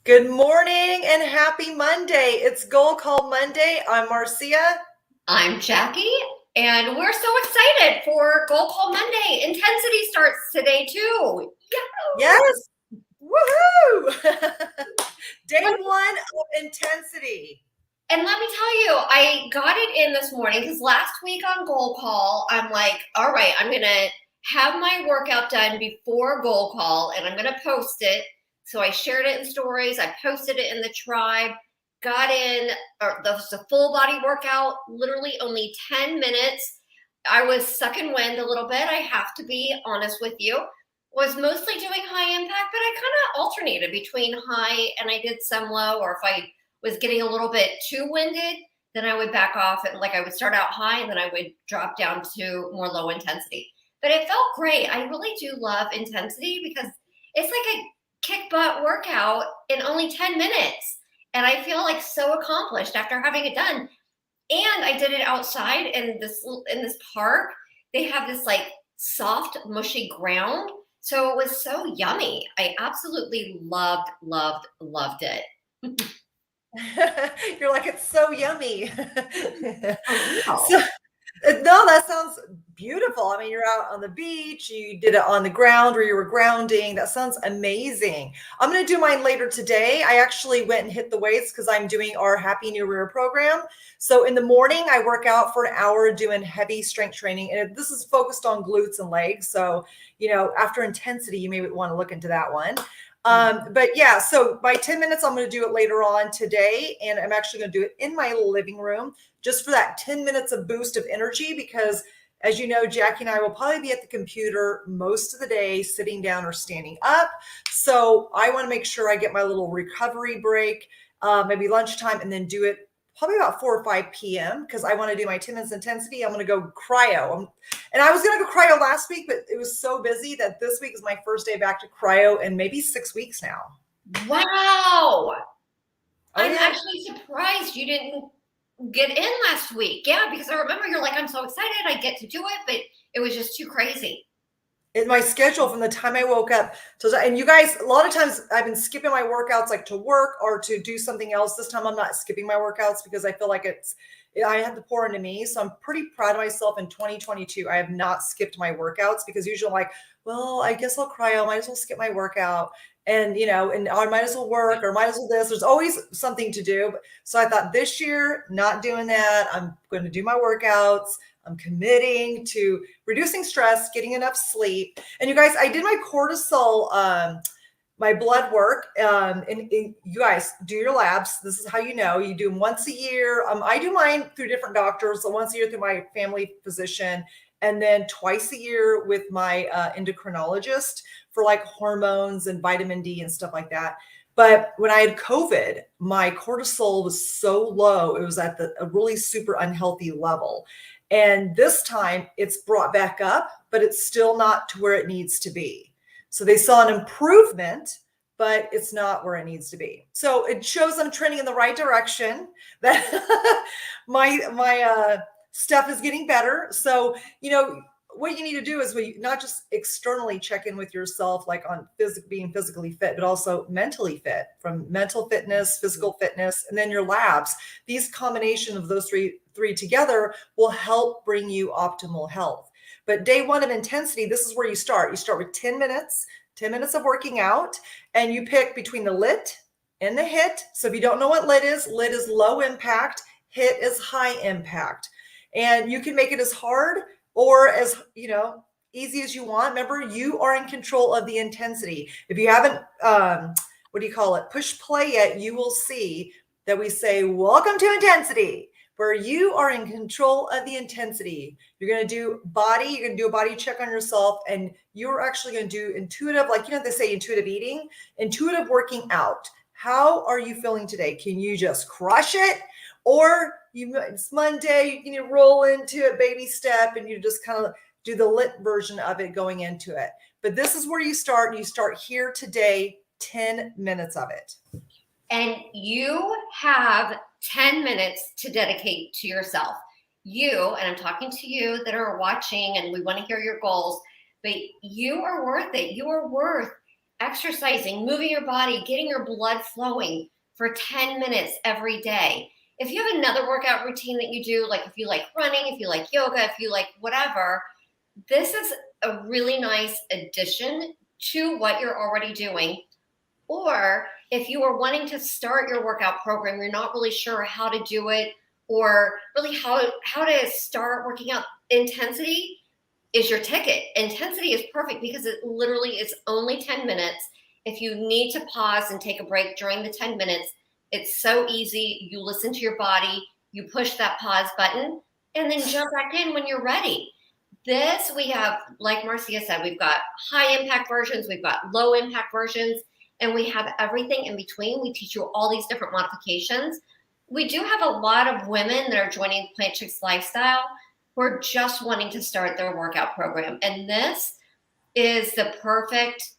Good morning and happy Monday. It's Goal Call Monday. I'm Marcia. I'm Jackie, and we're so excited for Goal Call Monday. Intensity starts today, too. Yes. Woohoo! Day Let me- one of intensity. And let me tell you, I got it in this morning because last week on Goal Call, I'm like, all right, I'm going to have my workout done before Goal Call and I'm going to post it. So I shared it in stories, I posted it in the tribe, got in the full body workout, literally only 10 minutes. I was sucking wind a little bit. I have to be honest with you. Was mostly doing high impact, but I kind of alternated between high and I did some low, or if I was getting a little bit too winded, then I would back off and like I would start out high and then I would drop down to more low intensity. But it felt great. I really do love intensity because it's like a kick butt workout in only 10 minutes. And I feel like so accomplished after having it done. And I did it outside in this park. They have this like soft, mushy ground. So it was so yummy. I absolutely loved it. You're like, it's so yummy. For So, real. no, that sounds beautiful. I mean, you're out on the beach, you did it on the ground where you were grounding. That sounds amazing. I'm going to do mine later today. I actually went and hit the weights because I'm doing our Happy New Year program. So in the morning, I work out for an hour doing heavy strength training. And this is focused on glutes and legs. So, after intensity, you may want to look into that one. But yeah, so by 10 minutes, I'm going to do it later on today. And I'm actually going to do it in my living room just for that 10 minutes of boost of energy. Because as you know, Jackie and I will probably be at the computer most of the day, sitting down or standing up. So I want to make sure I get my little recovery break, maybe lunchtime, and then do it probably about 4 or 5 p.m. because I want to do my 10 minutes intensity. I'm going to go cryo. And I was going to go cryo last week, but it was so busy that this week is my first day back to cryo in maybe 6 weeks now. Wow. Oh, I'm yeah. actually surprised you didn't get in last week. Yeah, because I remember you're like, I'm so excited I get to do it, but it was just too crazy. In my schedule from the time I woke up and you guys, a lot of times I've been skipping my workouts like to work or to do something else. This time I'm not skipping my workouts because I feel like I have to pour into me. So I'm pretty proud of myself in 2022. I have not skipped my workouts because usually I'm like, well, I guess I'll cryo. Might as well skip my workout. And I might as well work or might as well this. There's always something to do. So I thought this year, not doing that. I'm going to do my workouts. I'm committing to reducing stress, getting enough sleep. And you guys, I did my cortisol, my blood work. And you guys do your labs. This is how you do them once a year. I do mine through different doctors. So once a year through my family physician, and then twice a year with my endocrinologist for like hormones and vitamin D and stuff like that. But when I had COVID, my cortisol was so low, it was at a really super unhealthy level. And this time it's brought back up, but it's still not to where it needs to be. So they saw an improvement, but it's not where it needs to be. So it shows I'm trending in the right direction, that my stuff is getting better. So, what you need to do is not just externally check in with yourself, like on being physically fit, but also mentally fit, from mental fitness, physical fitness, and then your labs. These combination of those three together will help bring you optimal health. But day one of intensity, this is where you start. You start with 10 minutes of working out, and you pick between the lit and the hit. So if you don't know what lit is low impact, hit is high impact. And you can make it as hard or as, easy as you want. Remember, you are in control of the intensity. If you haven't, what do you call it, push play yet, you will see that we say, welcome to intensity, where you are in control of the intensity. You're going to do you're going to do a body check on yourself, and you're actually going to do intuitive, like, they say intuitive eating, intuitive working out. How are you feeling today? Can you just crush it? Or it's Monday, you can roll into it, baby step, and you just kind of do the lit version of it going into it. But this is where you start. You start here today, 10 minutes of it. And you have 10 minutes to dedicate to yourself. And I'm talking to you that are watching and we want to hear your goals, but you are worth it. You are worth exercising, moving your body, getting your blood flowing for 10 minutes every day. If you have another workout routine that you do, like if you like running, if you like yoga, if you like whatever, this is a really nice addition to what you're already doing. Or if you are wanting to start your workout program, you're not really sure how to do it or really how to start working out. Intensity is your ticket. Intensity is perfect because it literally is only 10 minutes. If you need to pause and take a break during the 10 minutes, it's so easy. You listen to your body, you push that pause button, and then jump back in when you're ready. This we have, like Marcia said, we've got high impact versions, we've got low impact versions, and we have everything in between. We teach you all these different modifications. We do have a lot of women that are joining Plant Chicks Lifestyle who are just wanting to start their workout program. And this is the perfect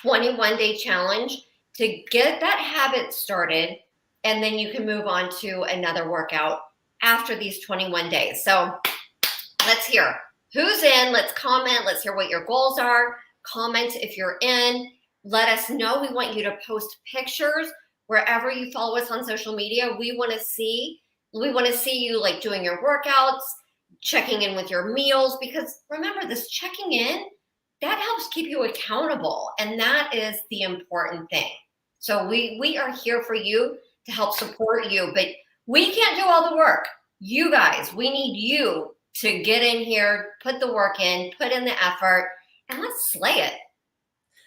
21-day challenge to get that habit started. And then you can move on to another workout after these 21 days. So let's hear who's in. Let's comment. Let's hear what your goals are. Comment if you're in. Let us know. We want you to post pictures wherever you follow us on social media. We want to see you like doing your workouts, checking in with your meals, because remember, this checking in, that helps keep you accountable. And that is the important thing. So we are here for you to help support you, but we can't do all the work. You guys, we need you to get in here, put the work in, put in the effort, and let's slay it.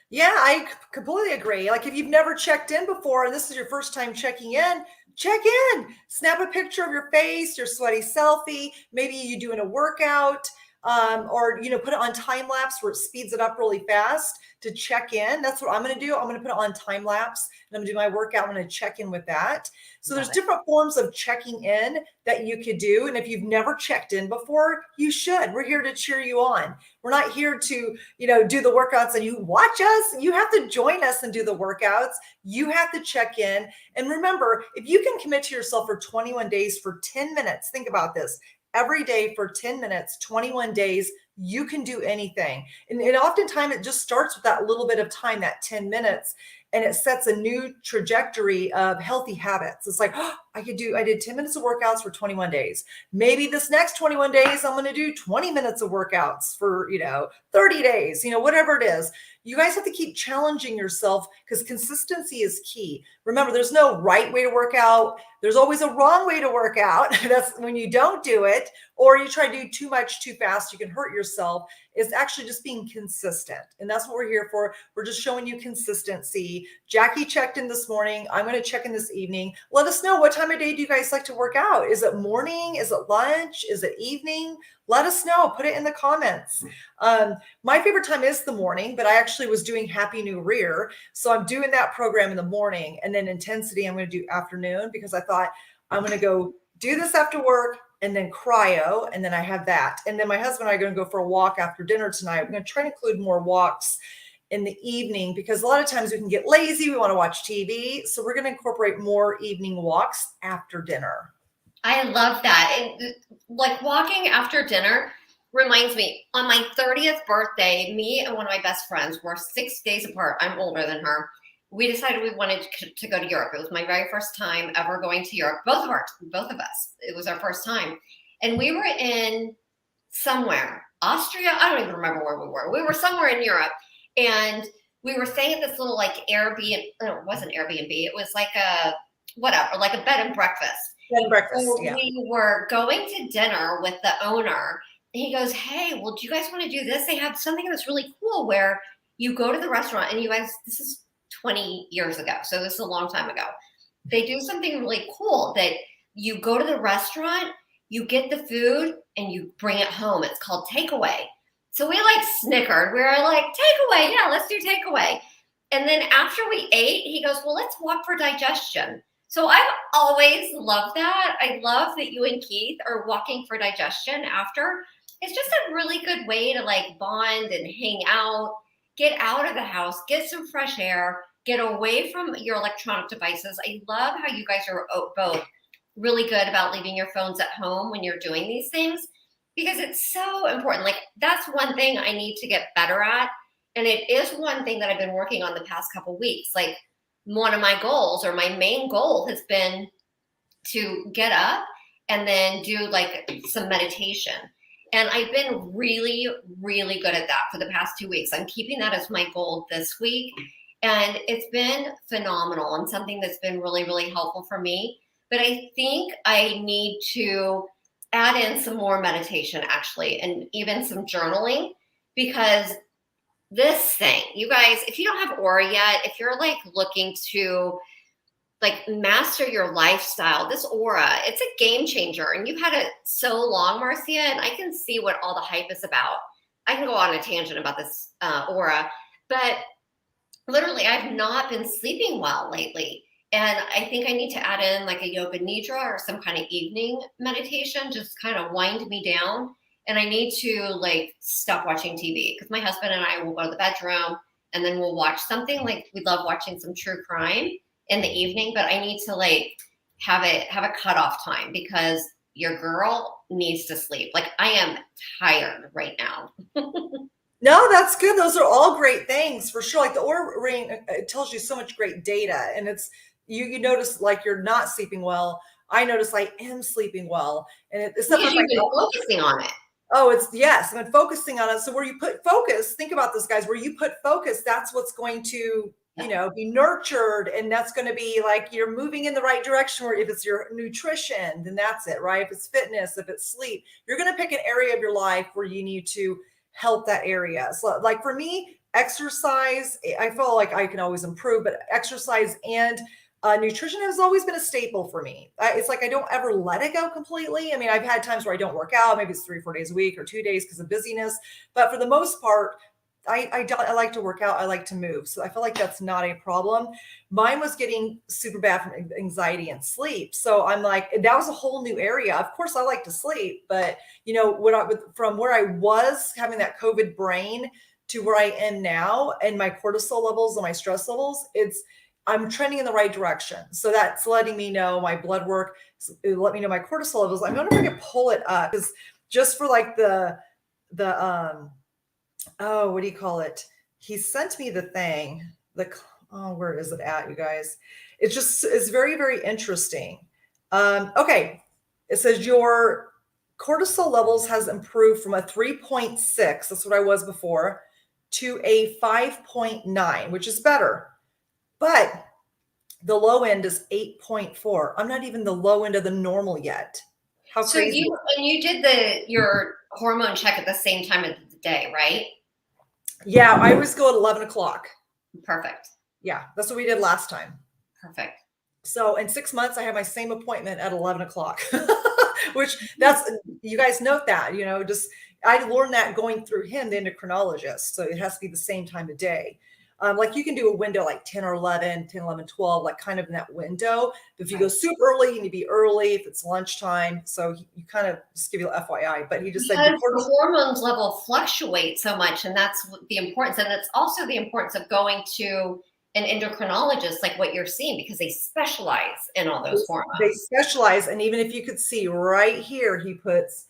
Yeah, I completely agree. Like if you've never checked in before and this is your first time checking in, check in. Snap a picture of your face, your sweaty selfie. Maybe you doing a workout, or put it on time lapse where it speeds it up really fast to check in. That's what I'm going to do. I'm going to put it on time lapse and I'm going to do my workout. I'm going to check in with that. So there's different forms of checking in that you could do. And if you've never checked in before, you should. We're here to cheer you on. We're not here to, do the workouts and you watch us. You have to join us and do the workouts. You have to check in. And remember, if you can commit to yourself for 21 days for 10 minutes, think about this. Every day for 10 minutes, 21 days, you can do anything. And oftentimes it just starts with that little bit of time, that 10 minutes, and it sets a new trajectory of healthy habits. It's like, I did 10 minutes of workouts for 21 days. Maybe this next 21 days, I'm going to do 20 minutes of workouts for, 30 days, whatever it is. You guys have to keep challenging yourself because consistency is key. Remember, there's no right way to work out. There's always a wrong way to work out. That's when you don't do it or you try to do too much too fast, you can hurt yourself. It's actually just being consistent. And that's what we're here for. We're just showing you consistency. Jackie checked in this morning. I'm going to check in this evening. Let us know, what time of day do you guys like to work out? Is it morning? Is it lunch? Is it evening? Let us know. Put it in the comments. My favorite time is the morning, but I actually was doing Happy New Rear. So I'm doing that program in the morning, and then intensity I'm going to do afternoon because I thought I'm going to go do this after work and then cryo. And then I have that. And then my husband and I are going to go for a walk after dinner tonight. We're going to try to include more walks in the evening because a lot of times we can get lazy. We want to watch TV. So we're going to incorporate more evening walks after dinner. I love that. And like walking after dinner reminds me, on my 30th birthday, me and one of my best friends were 6 days apart. I'm older than her. We decided we wanted to go to Europe. It was my very first time ever going to Europe. Both of us. It was our first time. And we were in somewhere, Austria. I don't even remember where we were. We were somewhere in Europe. And we were staying at this little like Airbnb. No, it wasn't Airbnb. It was like a bed and breakfast. Bed and breakfast, so yeah. We were going to dinner with the owner. And he goes, hey, well, do you guys want to do this? They have something that's really cool where you go to the restaurant and you guys, this is 20 years ago. So this is a long time ago. They do something really cool that you go to the restaurant, you get the food and you bring it home. It's called takeaway. So we like snickered. We were like, takeaway. Yeah, let's do takeaway. And then after we ate, he goes, well, let's walk for digestion. So I've always loved that. I love that you and Keith are walking for digestion after. It's just a really good way to like bond and hang out, get out of the house, get some fresh air, get away from your electronic devices. I love how you guys are both really good about leaving your phones at home when you're doing these things because it's so important. Like that's one thing I need to get better at And it is one thing that I've been working on the past couple weeks. Like one of my goals, or my main goal, has been to get up and then do like some meditation. And I've been really, really good at that for the past 2 weeks. I'm keeping that as my goal this week. And it's been phenomenal and something that's been really, really helpful for me. But I think I need to add in some more meditation, actually, and even some journaling, because this thing, you guys, if you don't have Aura yet, if you're like looking to like master your lifestyle, this Aura, it's a game changer. And you've had it so long, Marcia, and I can see what all the hype is about. I can go on a tangent about this Aura, but literally I've not been sleeping well lately. And I think I need to add in like a yoga nidra or some kind of evening meditation, just kind of wind me down. And I need to like stop watching TV, because my husband and I will go to the bedroom and then we'll watch something. Like we love watching some true crime in the evening, but I need to like have a cutoff time, because your girl needs to sleep. Like I am tired right now. No, that's good. Those are all great things for sure. Like the Aura ring, it tells you so much great data, and it's you notice like you're not sleeping well. I notice I am sleeping well, and it's Because you've been focusing on it. Oh, it's yes. I've been focusing on it. So where you put focus, think about this, guys. Where you put focus, that's what's going to, be nurtured, and that's going to be like you're moving in the right direction. Or if it's your nutrition, then that's it, right? If it's fitness, if it's sleep, you're going to pick an area of your life where you need to help that area. So, like for me, exercise, I feel like I can always improve, but exercise and nutrition has always been a staple for me. It's like I don't ever let it go completely. I mean, I've had times where I don't work out. Maybe it's 3 or 4 days a week or 2 days because of busyness. But for the most part, I like to work out. I like to move. So I feel like that's not a problem. Mine was getting super bad from anxiety and sleep. So I'm like, that was a whole new area. Of course, I like to sleep, but from where I was having that COVID brain to where I am now, and my cortisol levels and my stress levels, I'm trending in the right direction. So that's letting me know my blood work, let me know my cortisol levels. I'm wondering if I can pull it up, because just for like what do you call it? He sent me the thing, where is it at, you guys? It's very, very interesting. Okay. It says your cortisol levels has improved from a 3.6, that's what I was before, to a 5.9, which is better. But the low end is 8.4. I'm not even the low end of the normal yet. How crazy. So you did your hormone check at the same time of the day, right? Yeah, I always go at 11 o'clock. Perfect. Yeah, that's what we did last time. Perfect. So in 6 months, I have my same appointment at 11 o'clock, which you guys note that, I learned that going through him, the endocrinologist. So it has to be the same time of day. Like you can do a window like 10 or 11, 10, 11, 12, like kind of in that window. But if you go super early, you need to be early if it's lunchtime. So you kind of just give you an FYI. But he just said the hormones level fluctuate so much, and that's the importance. And it's also the importance of going to an endocrinologist, like what you're seeing, because they specialize in all those hormones. They specialize. And even if you could see right here, he puts,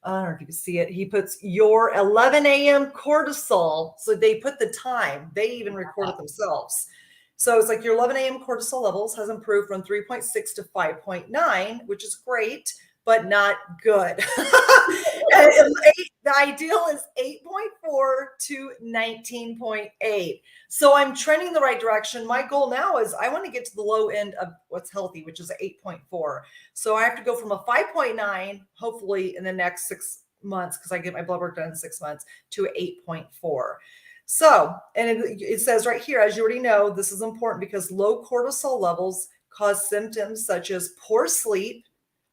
I don't know if you can see it. He puts your 11 a.m. cortisol. So they put the time. They even record it themselves. So it's like your 11 a.m. cortisol levels has improved from 3.6 to 5.9, which is great, but not good. The ideal is 8.4 to 19.8. So I'm trending in the right direction. My goal now is I want to get to the low end of what's healthy, which is 8.4. So I have to go from a 5.9, hopefully in the next 6 months, because I get my blood work done in 6 months, to 8.4. So, and it says right here, as you already know, this is important because low cortisol levels cause symptoms such as poor sleep,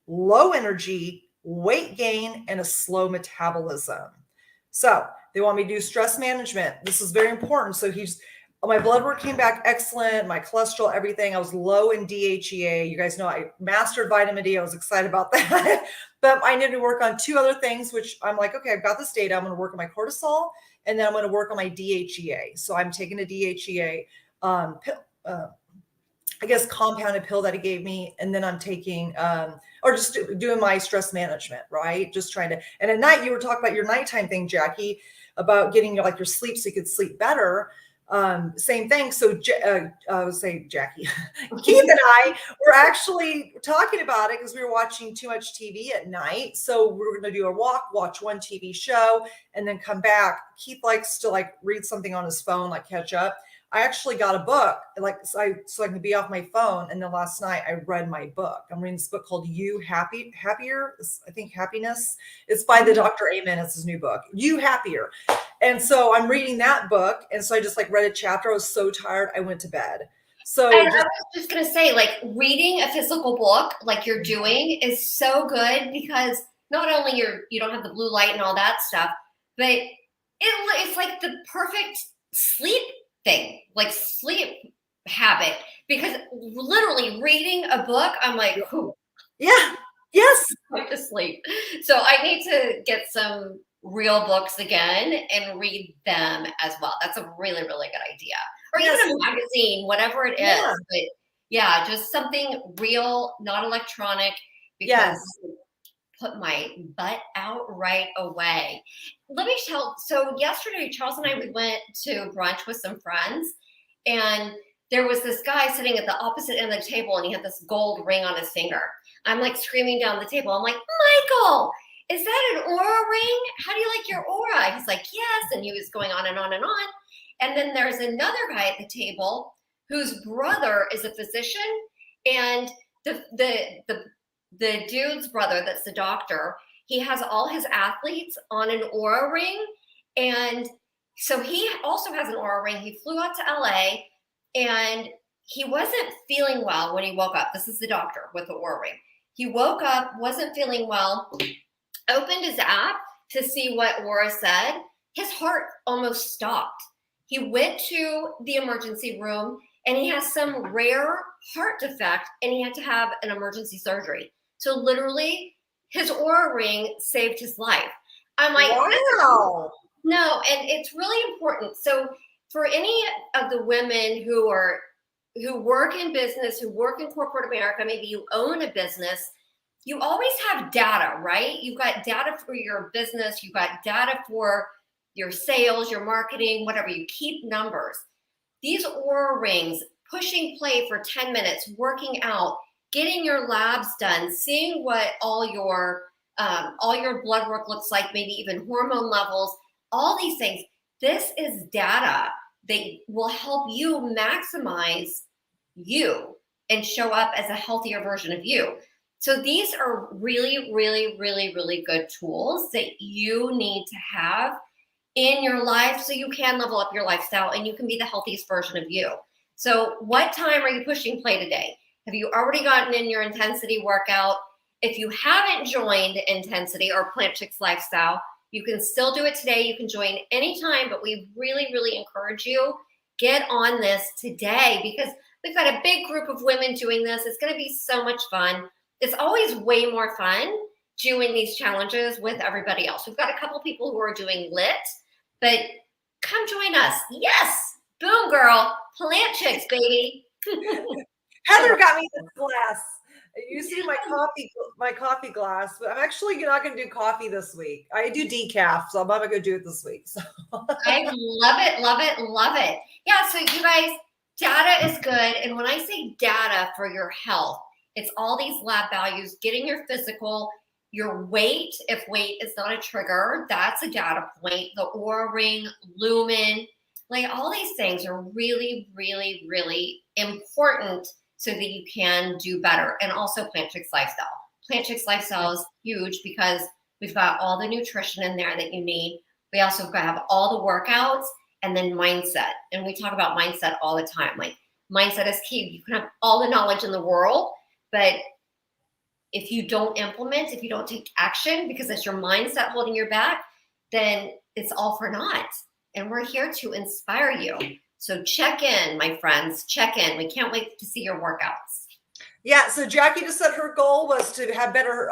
low energy, weight gain, and a slow metabolism. So they want me to do stress management. This is very important. So my blood work came back excellent. My cholesterol, everything. I was low in DHEA. You guys know I mastered vitamin D. I was excited about that. But I need to work on 2 other things, which I'm like, okay, I've got this data. I'm going to work on my cortisol, and then I'm going to work on my DHEA. So I'm taking a DHEA compounded pill that he gave me. And then I'm taking, or just doing my stress management, right? Just trying to, and at night, you were talking about your nighttime thing, Jackie. about getting like your sleep so you could sleep better. Same thing. So I would say Jackie, Keith and I were actually talking about it because we were watching too much TV at night. So we were going to do a walk, watch one TV show, and then come back. Keith likes to like read something on his phone, like catch up. I actually got a book, like so I can be off my phone. And then last night I read my book. I'm reading this book called You Happier. I think Happiness. It's by the Dr. Amen. It's his new book, You Happier. And so I'm reading that book. And so I just like read a chapter. I was so tired. I went to bed. So I was just going to say, like, reading a physical book like you're doing is so good because not only you don't have the blue light and all that stuff, but it's like the perfect sleep thing, like sleep habit, because literally reading a book, I'm like, whew, yeah, yes, going to sleep. So I need to get some real books again and read them as well. That's a really, really good idea. Or yes. even a magazine, whatever it is. Yeah. But yeah, just something real, not electronic, because Yes. put my butt out right away. Let me tell. So yesterday, Charles and I, we went to brunch with some friends, and there was this guy sitting at the opposite end of the table, and he had this gold ring on his finger. I'm like screaming down the table. I'm like, Michael, is that an aura ring? How do you like your aura? He's like, yes. And he was going on and on and on. And then there's another guy at the table whose brother is a physician, and the dude's brother, that's the doctor, he has all his athletes on an aura ring. And so he also has an aura ring. He flew out to LA and he wasn't feeling well when he woke up. This is the doctor with the aura ring. He woke up, wasn't feeling well, opened his app to see what aura said. His heart almost stopped. He went to the emergency room and he has some rare heart defect and he had to have an emergency surgery. So literally his aura ring saved his life. I'm like, wow. No, and it's really important. So for any of the women who work in business, who work in corporate America, maybe you own a business, you always have data, right? You've got data for your business, you've got data for your sales, your marketing, whatever. You keep numbers. These aura rings, pushing play for 10 minutes, working out, getting your labs done, seeing what all your blood work looks like, maybe even hormone levels, all these things. This is data that will help you maximize you and show up as a healthier version of you. So these are really, really, really, really good tools that you need to have in your life so you can level up your lifestyle and you can be the healthiest version of you. So what time are you pushing play today? Have you already gotten in your intensity workout? If you haven't joined Intensity or Plant Chicks Lifestyle, you can still do it today. You can join anytime, but we really, really encourage you, get on this today because we've got a big group of women doing this. It's going to be so much fun. It's always way more fun doing these challenges with everybody else. We've got a couple people who are doing lit, but come join us. Yes. Boom, girl. Plant Chicks, baby. Heather got me this glass. You see my coffee glass, but I'm actually not going to do coffee this week. I do decaf, so I'm not going to do it this week. So. I love it, love it, love it. Yeah, so you guys, data is good. And when I say data for your health, it's all these lab values, getting your physical, your weight. If weight is not a trigger, that's a data point. The aura ring, lumen, like all these things are really, really, really important so that you can do better. And also Plant Chicks Lifestyle. Plant Chicks Lifestyle is huge because we've got all the nutrition in there that you need. We also have all the workouts and then mindset. And we talk about mindset all the time. Like mindset is key. You can have all the knowledge in the world, but if you don't implement, if you don't take action because it's your mindset holding you back, then it's all for naught. And we're here to inspire you. So check in, my friends, check in. We can't wait to see your workouts. Yeah. So Jackie just said her goal was to have better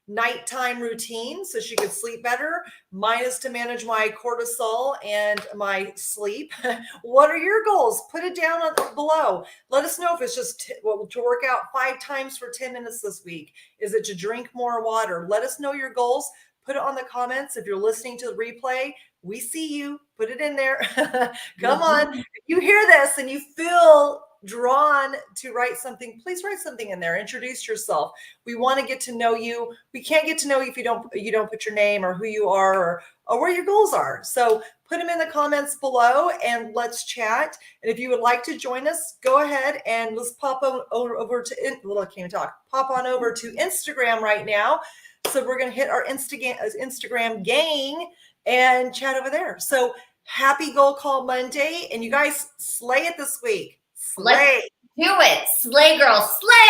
nighttime routine so she could sleep better. Mine is to manage my cortisol and my sleep. What are your goals? Put it down below. Let us know if it's just to work out 5 times for 10 minutes this week. Is it to drink more water? Let us know your goals. put it on the comments. If you're listening to the replay, we see you. Put it in there. Come on. If you hear this and you feel drawn to write something, please write something in there. Introduce yourself. We want to get to know you. We can't get to know you if you don't put your name or who you are or where your goals are. So put them in the comments below and let's chat. And if you would like to join us, go ahead and let's pop over to well, I can't even talk. Pop on over to Instagram right now. So we're going to hit our Instagram gang and chat over there. So happy Goal Call Monday, and you guys slay it this week. Slay. Let's do it. Slay, girl, slay.